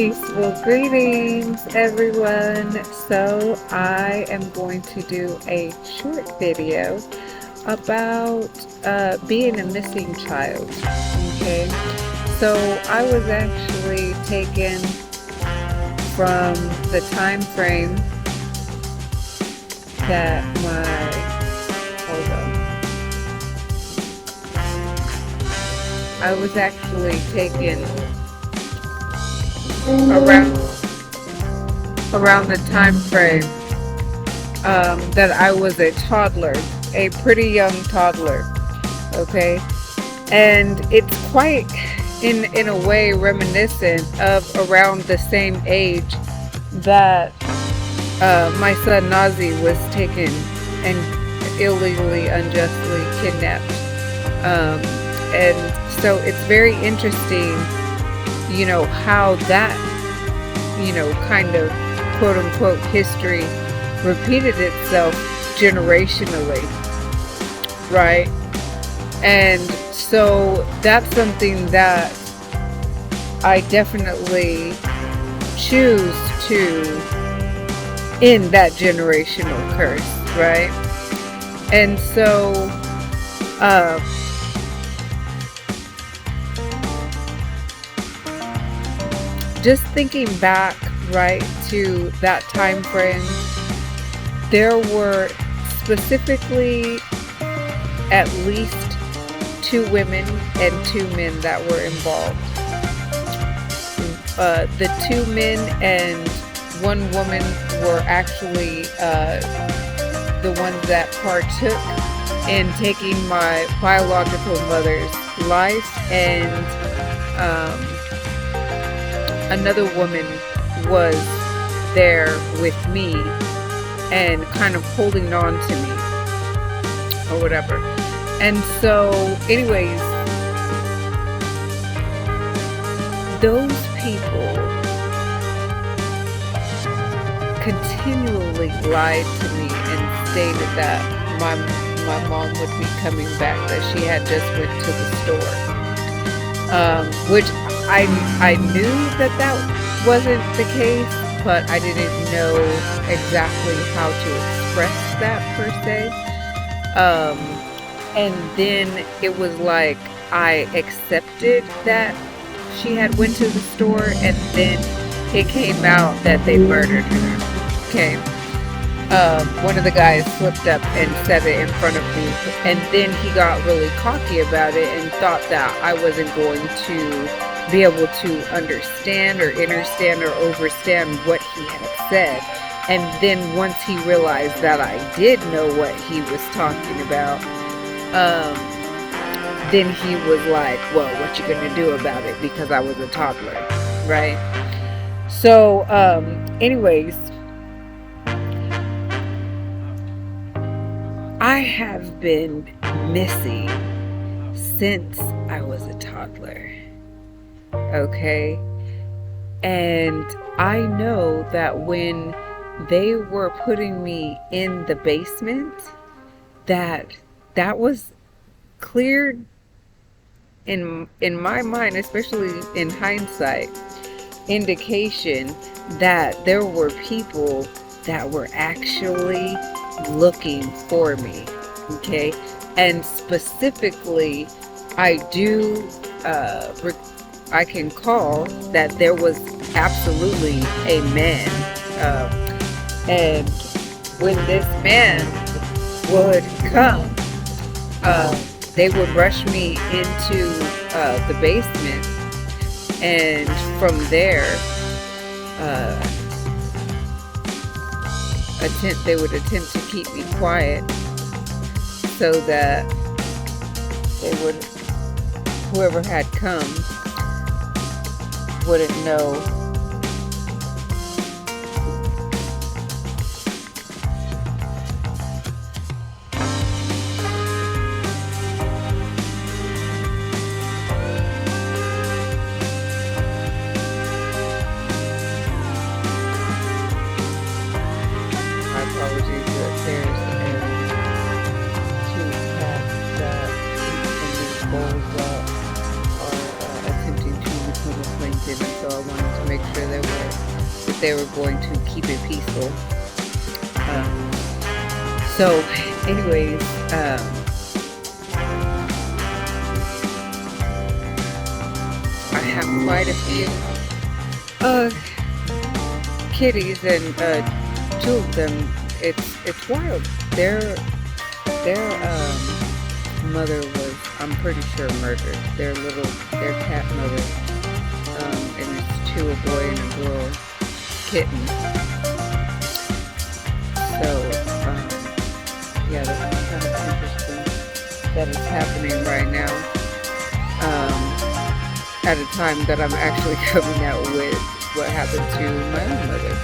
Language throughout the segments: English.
Peaceful greetings, everyone. So, I am going to do a short video about being a missing child. Okay, so I was actually taken from the time frame that hold on. I was actually taken around the time frame that I was a toddler, a pretty young toddler. Okay, and it's quite in a way reminiscent of around the same age that my son Nazi was taken and illegally, unjustly kidnapped. And so it's very interesting, how that, kind of quote unquote history repeated itself generationally, right? And so that's something that I definitely choose to end that generational curse, right? And so just thinking back, right, to that time frame, there were specifically at least 2 women and 2 men that were involved. The 2 men and 1 woman were actually the ones that partook in taking my biological mother's life, and another woman was there with me and kind of holding on to me or whatever. And so anyways, those people continually lied to me and stated that my mom would be coming back, that she had just went to the store, which I knew that wasn't the case, but I didn't know exactly how to express that per se. And then it was like I accepted that she had went to the store, and then it came out that they murdered her. Okay. One of the guys slipped up and said it in front of me, and then he got really cocky about it and thought that I wasn't going to be able to understand or understand or overstand what he had said. And then once he realized that I did know what he was talking about, then he was like, well, what you gonna do about it? Because I was a toddler, right? So anyways, I have been missing since I was a toddler. Okay, and I know that when they were putting me in the basement, that was cleared in my mind, especially in hindsight, indication that there were people that were actually looking for me. Okay, and specifically, I can call that there was absolutely a man, and when this man would come, they would rush me into the basement, and from there they would attempt to keep me quiet so that whoever had come wouldn't know. My apologies to affairs and to cats that eat from these bowls that are attempting to become acquainted, and so I wanted to make they were going to keep it peaceful. So anyways, I have quite a few kitties, and two of them, it's wild. Their mother was, I'm pretty sure, murdered. Their cat mother, and it's two, a boy and a girl kitten. So yeah, that's kind of interesting that it's happening right now, at a time that I'm actually coming out with what happened to my own mother.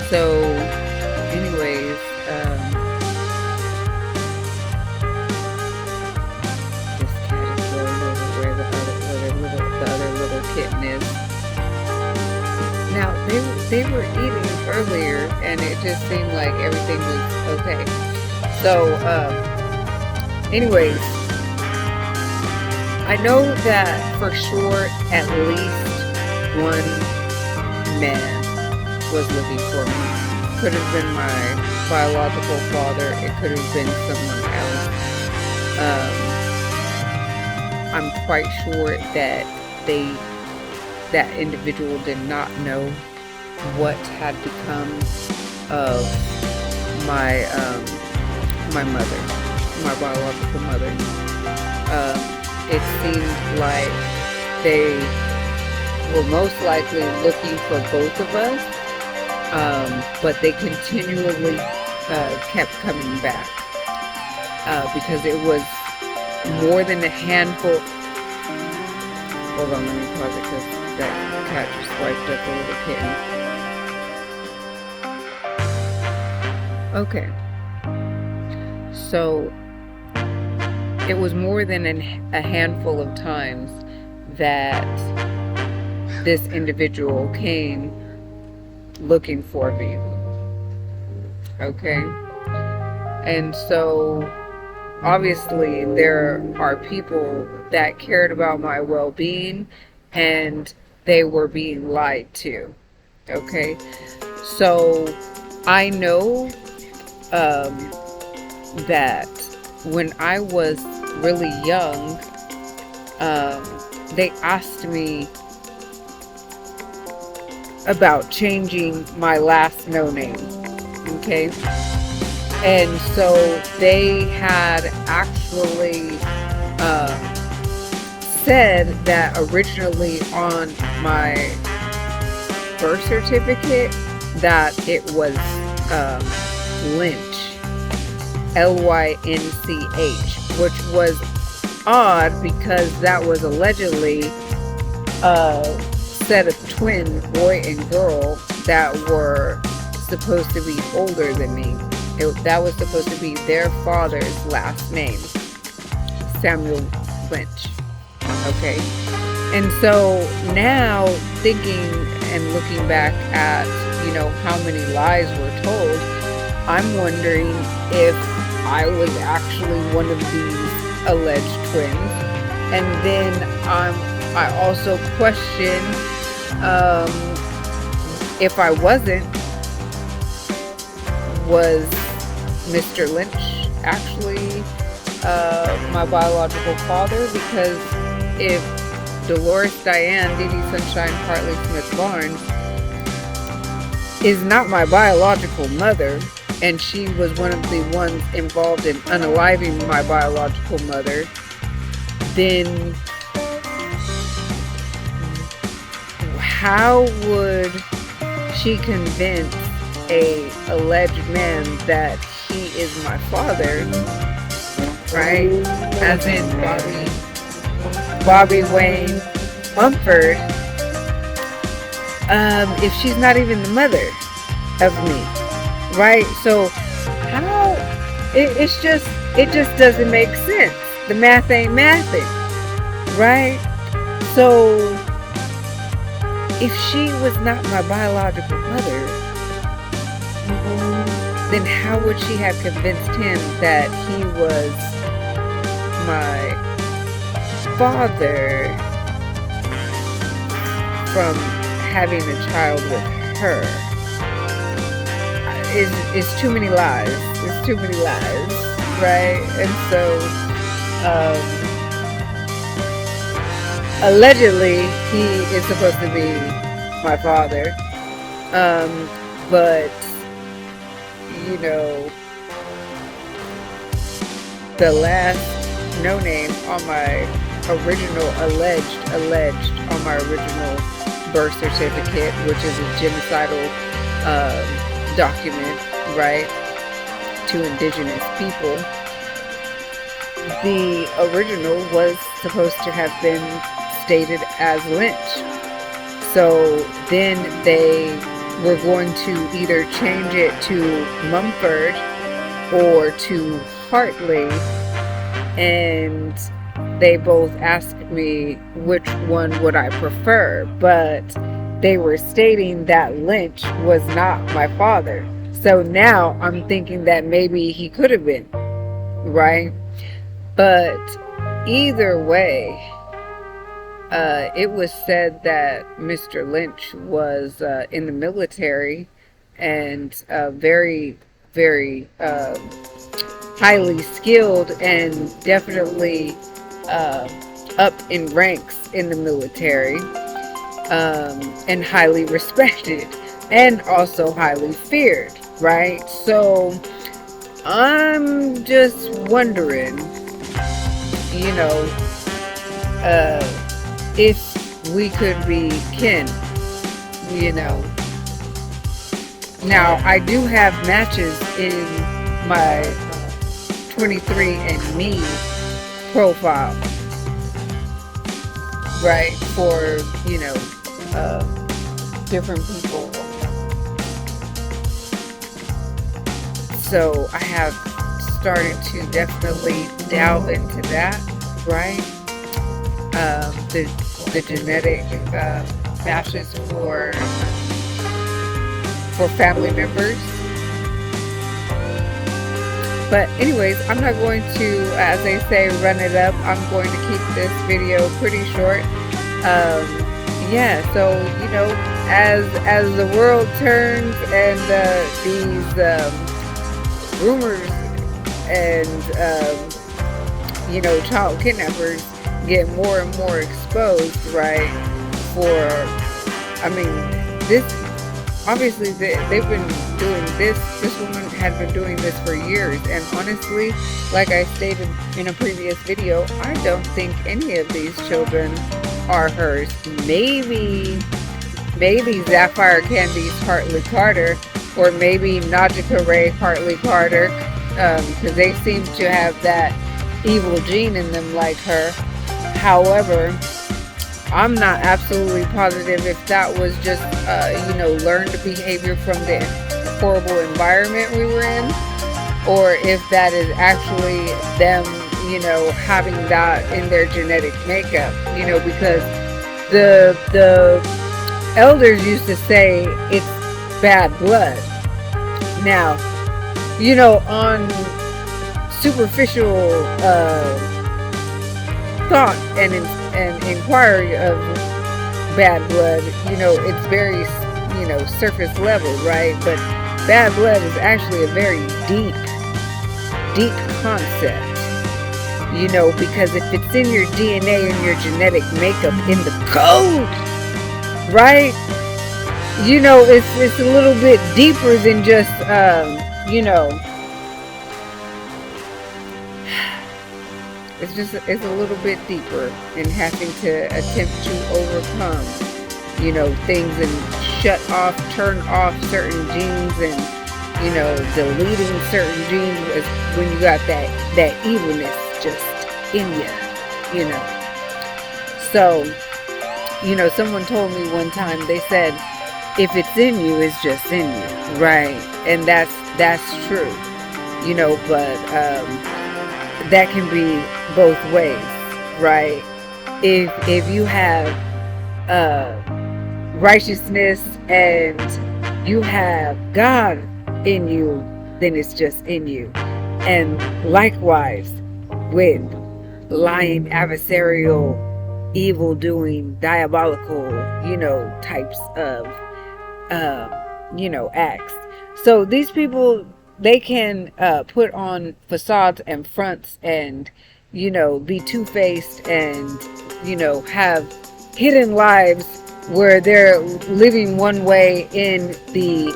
So anyways, this cat is going over where the other little kitten is. Now they were eating earlier, and it just seemed like everything was okay. So anyways, I know that for sure at least one man was looking for me. Could have been my biological father. It could have been someone else. I'm quite sure that that individual did not know what had become of my mother, my biological mother. It seemed like they were most likely looking for both of us, but they continually kept coming back, because it was more than a handful. Hold on, let me pause it because that cat just swiped up a little kitten. Okay, so it was more than a handful of times that this individual came looking for me. Okay, and so obviously there are people that cared about my well-being, and they were being lied to. Okay, so I know that when I was really young, they asked me about changing my last name. Okay, and so they had actually said that originally on my birth certificate that it was Lynch, Lynch, which was odd because that was allegedly a set of twin, boy and girl, that were supposed to be older than me. That was supposed to be their father's last name, Samuel Lynch. Okay, and so now thinking and looking back at, how many lies were told, I'm wondering if I was actually one of these alleged twins. And then I also question if I wasn't, was Mr. Lynch actually my biological father? Because if Dolores Diane Dee Sunshine Hartley Smith Barnes is not my biological mother, and she was one of the ones involved in unaliving my biological mother, then how would she convince a alleged man that he is my father, right? As in Bobby Wayne Mumford, if she's not even the mother of me, right? So how it just doesn't make sense. The math ain't mathing, right? So if she was not my biological mother, then how would she have convinced him that he was my father from having a child with her? is too many lies. It's too many lies, right? And so, allegedly, he is supposed to be my father. But, you know, the last no name on my original alleged on my original birth certificate, which is a genocidal document, right, to indigenous people. The original was supposed to have been stated as Lynch. So then they were going to either change it to Mumford or to Hartley, and they both asked me which one would I prefer, but they were stating that Lynch was not my father. So now I'm thinking that maybe he could have been, right? But either way, it was said that Mr. Lynch was in the military and very, very highly skilled and definitely up in ranks in the military, and highly respected and also highly feared, right? So I'm just wondering, you know, if we could be kin, you know. Now, I do have matches in my 23andMe profile, right, for, you know, different people. So I have started to definitely delve into that, right? The genetic matches for family members. But anyways, I'm not going to, as they say, run it up. I'm going to keep this video pretty short. Yeah, so, you know, as the world turns and these rumors and, you know, child kidnappers get more and more exposed, right, for, I mean, this, obviously they've been doing this woman had been doing this for years, and honestly, like I stated in a previous video, I don't think any of these children are hers. Maybe Sapphire Candy's Hartley Carter, or maybe Najika Ray Hartley Carter, because they seem to have that evil gene in them like her. However, I'm not absolutely positive if that was just, you know, learned behavior from the horrible environment we were in, or if that is actually them, you know, having that in their genetic makeup, you know, because the elders used to say it's bad blood. Now, you know, on superficial thought and inquiry of bad blood, you know, it's very, you know, surface level, right? But bad blood is actually a very deep concept, you know, because if it's in your DNA and your genetic makeup in the code, right, you know, it's a little bit deeper than just, you know, it's a little bit deeper in having to attempt to overcome, you know, things and turn off certain genes, and, you know, deleting certain genes when you got that evilness just in you know. So, you know, someone told me one time, they said, if it's in you, it's just in you, right? And that's true, you know, but that can be both ways, right? If you have righteousness and you have God in you, then it's just in you. And likewise with lying, adversarial, evil doing, diabolical, you know, types of you know, acts. So these people, they can put on facades and fronts and, be two-faced and, have hidden lives where they're living one way in the,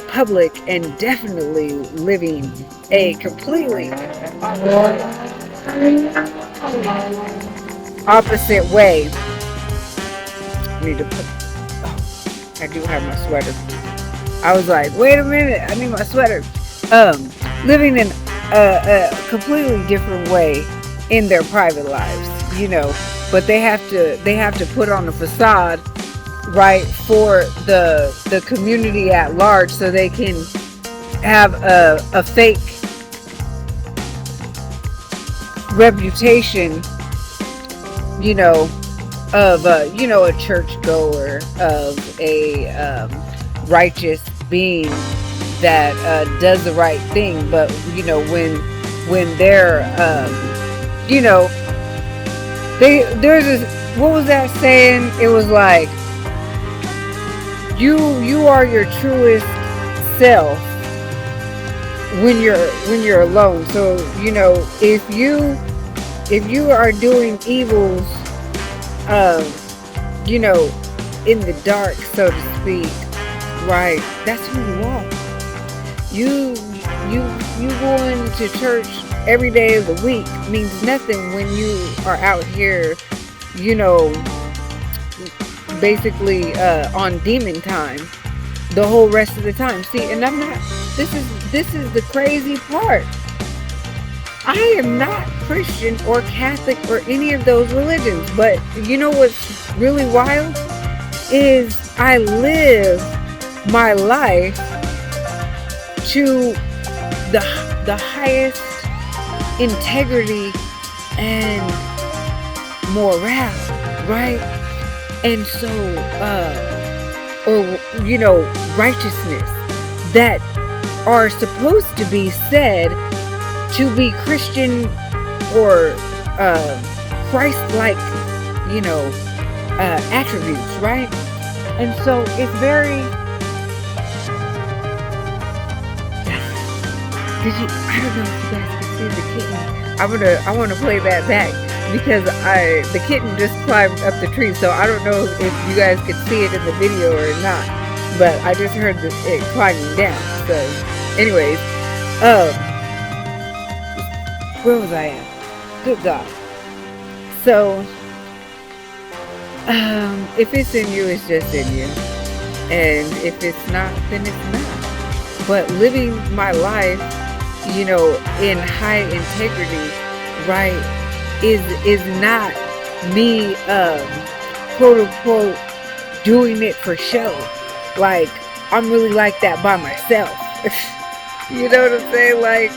public, and definitely living a completely opposite way. I need to put, oh, I do have my sweater. I was like, wait a minute, I need my sweater. Living in a completely different way in their private lives, but they have to put on a facade, right, for the community at large, so they can have a fake reputation, of a churchgoer, of a righteous being that does the right thing. But when they're there's this, what was that saying? It was like, you are your truest self when you're alone. So if you are doing evils, in the dark, so to speak, right, that's who you are. You going to church every day of the week means nothing when you are out here, basically on demon time the whole rest of the time. See, and I'm not, this is the crazy part. I am not Christian or Catholic or any of those religions, but you know what's really wild is I live my life to the highest integrity and morale, right? And so righteousness that are supposed to be said to be Christian or Christ-like, attributes, right? And so it's very. I don't know if you guys can see the kitten. I want to play that back because the kitten just climbed up the tree, so I don't know if you guys could see it in the video or not. But I just heard it climbing down. So, anyways, where was I at? Good God. So, if it's in you, it's just in you. And if it's not, then it's not. But living my life, in high integrity, right, is not me, quote unquote, doing it for show. Like, I'm really like that by myself. You know what I'm saying? Like,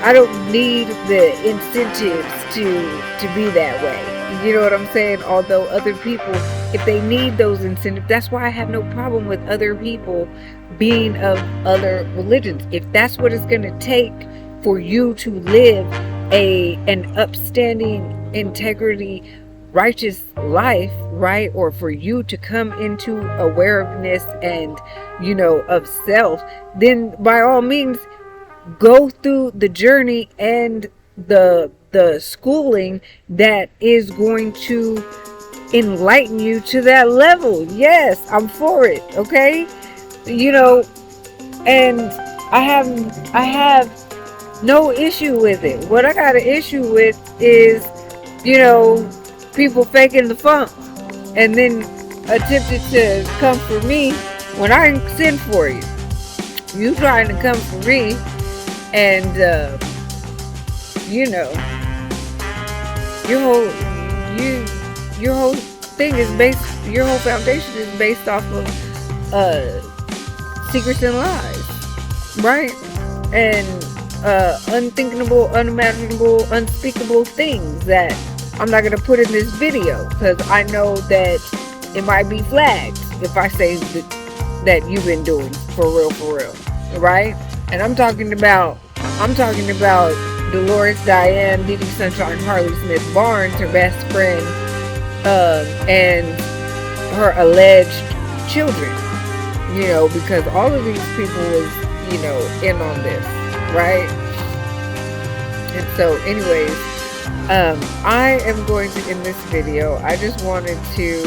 I don't need the incentives to be that way. You know what I'm saying? Although other people, if they need those incentives, that's why I have no problem with other people being of other religions. If that's what it's going to take for you to live an upstanding, integrity, righteous life, right? Or for you to come into awareness and, of self, then by all means, go through the journey and the schooling that is going to enlighten you to that level. Yes, I'm for it. Okay, and I have no issue with it. What I got an issue with is people faking the funk and then attempted to come for me when I didn't send for you. You trying to come for me, and your whole thing is based, your whole foundation is based off of secrets and lies, right? And unthinkable, unimaginable, unspeakable things that I'm not gonna put in this video because I know that it might be flagged if I say that you've been doing for real, right? And I'm talking about Dolores Diane Diddy Sunshine Harley Smith Barnes, her best friend, and her alleged children, because all of these people was, in on this, right? And so anyways, I am going to end this video. I just wanted to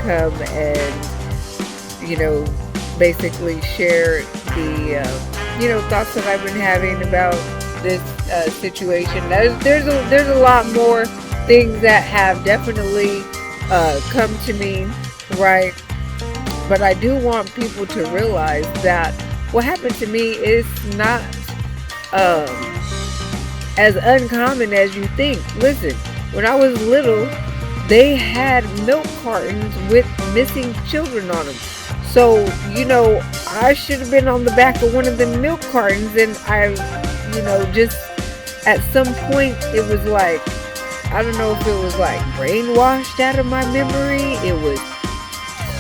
come and, basically share the, thoughts that I've been having about this situation. There's a lot more things that have definitely come to me, right? But I do want people to realize that what happened to me is not as uncommon as you think. Listen, when I was little, they had milk cartons with missing children on them. So, I should have been on the back of one of the milk cartons, and I, just at some point it was like, I don't know if it was like brainwashed out of my memory. It was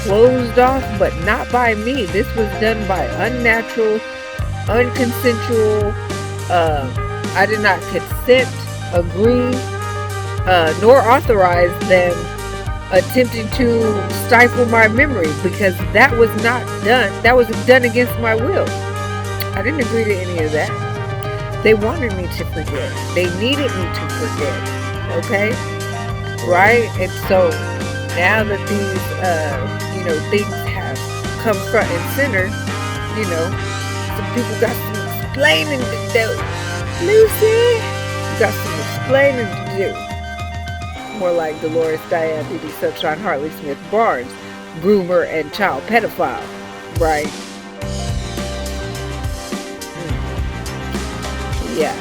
closed off, but not by me. This was done by unnatural, unconsensual, I did not consent, agree, nor authorize them attempting to stifle my memory, because that was not done. That was done against my will. I didn't agree to any of that. They wanted me to forget. They needed me to forget. Okay? Right? And so now that these, things have come front and center, some people got some explaining to do. Lucy, you got some explaining to do. More like Dolores Diane D.D. Sunshine Hartley Smith Barnes, groomer and child pedophile, right? Yeah.